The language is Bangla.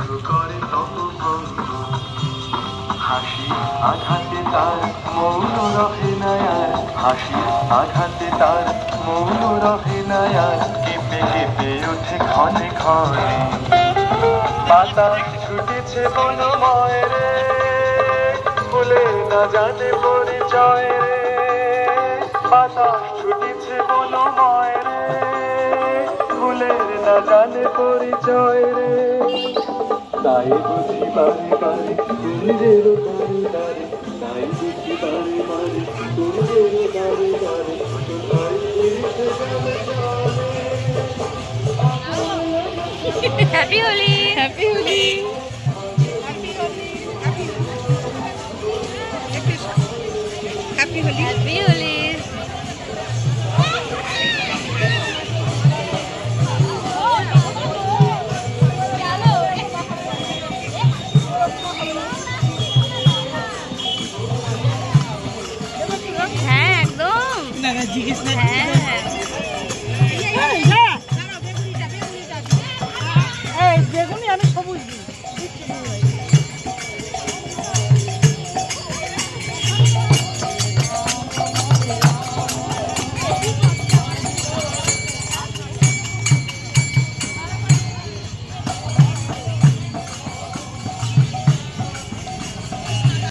শুরু করে তপভঙ্গ। হাসি আঘাতে তার মৌন রহে না আর, হাসি আঘাতে তার মৌন রহে না আর, কেঁপে কেঁপে ওঠে ক্ষণে ক্ষণে। বাতাস ছুটেছে বনময় রে, ফুলে না জানে পরিচয় রে। বাতাস ছুটেছে বনময় রে, ফুলের না জানে পরিচয় রে। তাই বুঝি বারে বারে তুমিদের বারে বারে, তাই বুঝি বারে বারে তুমিদের বারে বারে, কোথায় ফিরতে গেলে চলে। Happy Holi, happy Holi.